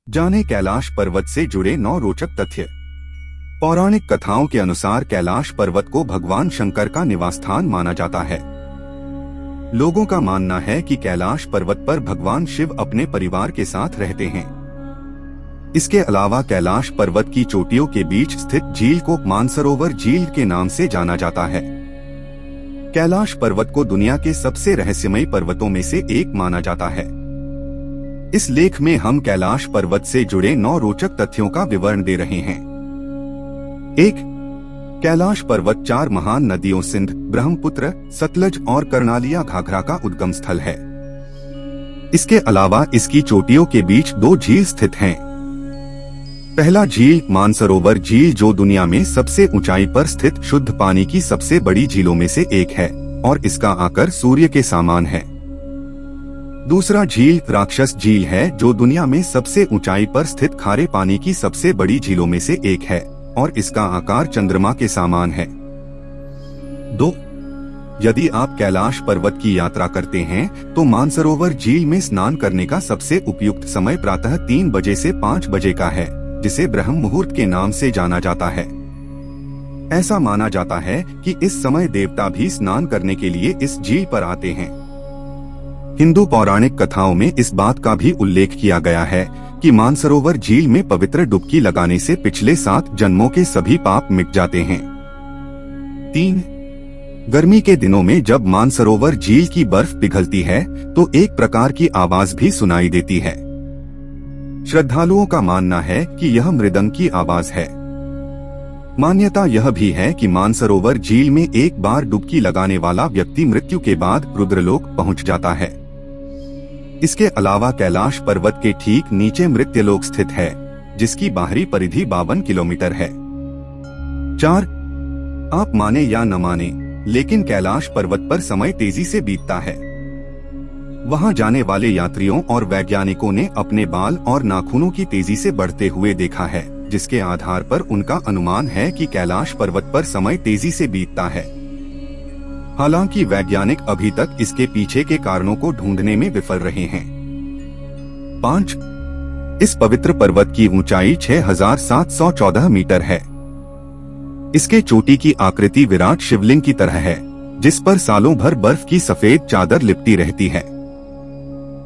जाने कैलाश पर्वत से जुड़े 9 रोचक तथ्य। पौराणिक कथाओं के अनुसार कैलाश पर्वत को भगवान शंकर का निवासस्थान माना जाता है। लोगों का मानना है कि कैलाश पर्वत पर भगवान शिव अपने परिवार के साथ रहते हैं। इसके अलावा कैलाश पर्वत की चोटियों के बीच स्थित झील को मानसरोवर झील के नाम से जाना जाता है। कैलाश पर्वत को दुनिया के सबसे रहस्यमयी पर्वतों में से एक माना जाता है। इस लेख में हम कैलाश पर्वत से जुड़े 9 रोचक तथ्यों का विवरण दे रहे हैं। 1. कैलाश पर्वत 4 महान नदियों सिंध, ब्रह्मपुत्र, सतलज और कर्णालिया घाघरा का उद्गम स्थल है। इसके अलावा इसकी चोटियों के बीच 2 झील स्थित हैं। पहला झील मानसरोवर झील, जो दुनिया में सबसे ऊंचाई पर स्थित शुद्ध पानी की सबसे बड़ी झीलों में से एक है और इसका आकार सूर्य के समान है। दूसरा झील राक्षस झील है, जो दुनिया में सबसे ऊंचाई पर स्थित खारे पानी की सबसे बड़ी झीलों में से एक है और इसका आकार चंद्रमा के समान है। 2. यदि आप कैलाश पर्वत की यात्रा करते हैं तो मानसरोवर झील में स्नान करने का सबसे उपयुक्त समय प्रातः 3 बजे से 5 बजे का है, जिसे ब्रह्म मुहूर्त के नाम से जाना जाता है। ऐसा माना जाता है कि इस समय देवता भी स्नान करने के लिए इस झील पर आते हैं। हिंदू पौराणिक कथाओं में इस बात का भी उल्लेख किया गया है कि मानसरोवर झील में पवित्र डुबकी लगाने से पिछले 7 जन्मों के सभी पाप मिट जाते हैं। 3. गर्मी के दिनों में जब मानसरोवर झील की बर्फ पिघलती है तो एक प्रकार की आवाज भी सुनाई देती है। श्रद्धालुओं का मानना है कि यह मृदंग की आवाज है। मान्यता यह भी है कि मानसरोवर झील में एक बार डुबकी लगाने वाला व्यक्ति मृत्यु के बाद रुद्रलोक पहुंच जाता है। इसके अलावा कैलाश पर्वत के ठीक नीचे मृत्यलोक स्थित है, जिसकी बाहरी परिधि 52 किलोमीटर है। 4. आप माने या न माने, लेकिन कैलाश पर्वत पर समय तेजी से बीतता है। वहां जाने वाले यात्रियों और वैज्ञानिकों ने अपने बाल और नाखूनों की तेजी से बढ़ते हुए देखा है, जिसके आधार पर उनका अनुमान है कि कैलाश पर्वत पर समय तेजी से बीतता है। हालांकि वैज्ञानिक अभी तक इसके पीछे के कारणों को ढूंढने में विफल रहे हैं। 5. इस पवित्र पर्वत की ऊंचाई 6,714 मीटर है। इसके चोटी की आकृति विराट शिवलिंग की तरह है, जिस पर सालों भर बर्फ की सफेद चादर लिपटी रहती है।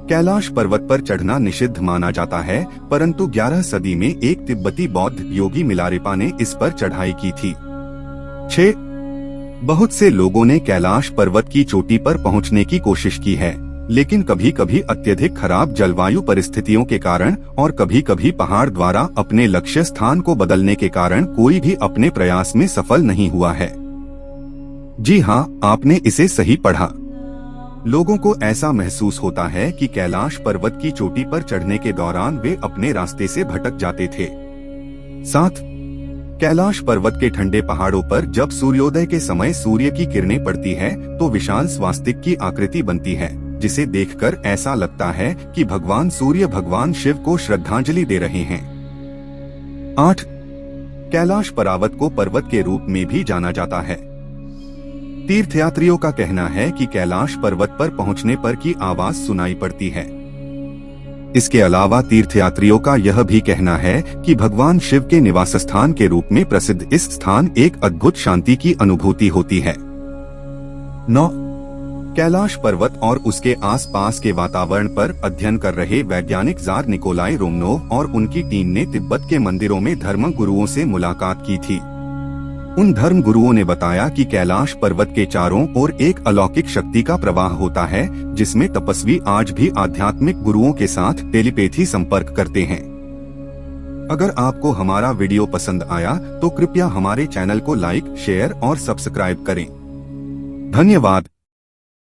कैलाश पर्वत पर चढ़ना निषिद्ध माना जाता है, परंतु 11 सदी में एक तिब्बती बौद्ध योगी मिलारेपा ने इस पर चढ़ाई की थी। 6. बहुत से लोगों ने कैलाश पर्वत की चोटी पर पहुंचने की कोशिश की है, लेकिन कभी कभी अत्यधिक खराब जलवायु परिस्थितियों के कारण और कभी कभी पहाड़ द्वारा अपने लक्ष्य स्थान को बदलने के कारण कोई भी अपने प्रयास में सफल नहीं हुआ है। जी हाँ, आपने इसे सही पढ़ा। लोगों को ऐसा महसूस होता है कि कैलाश पर्वत की चोटी पर चढ़ने के दौरान वे अपने रास्ते से भटक जाते थे। 7. कैलाश पर्वत के ठंडे पहाड़ों पर जब सूर्योदय के समय सूर्य की किरणें पड़ती है तो विशाल स्वास्तिक की आकृति बनती है, जिसे देखकर ऐसा लगता है कि भगवान सूर्य भगवान शिव को श्रद्धांजलि दे रहे हैं। 8. कैलाश परावत को पर्वत के रूप में भी जाना जाता है। तीर्थयात्रियों का कहना है कि कैलाश पर्वत पर पहुंचने पर की आवाज सुनाई पड़ती है। इसके अलावा तीर्थयात्रियों का यह भी कहना है कि भगवान शिव के निवास स्थान के रूप में प्रसिद्ध इस स्थान एक अद्भुत शांति की अनुभूति होती है। 9. कैलाश पर्वत और उसके आसपास के वातावरण पर अध्ययन कर रहे वैज्ञानिक जार निकोलाई रोमनोव और उनकी टीम ने तिब्बत के मंदिरों में धर्म गुरुओं से मुलाकात की थी। उन धर्म गुरुओं ने बताया कि कैलाश पर्वत के चारों ओर एक अलौकिक शक्ति का प्रवाह होता है, जिसमें तपस्वी आज भी आध्यात्मिक गुरुओं के साथ टेलीपैथी संपर्क करते हैं। अगर आपको हमारा वीडियो पसंद आया तो कृपया हमारे चैनल को लाइक, शेयर और सब्सक्राइब करें। धन्यवाद।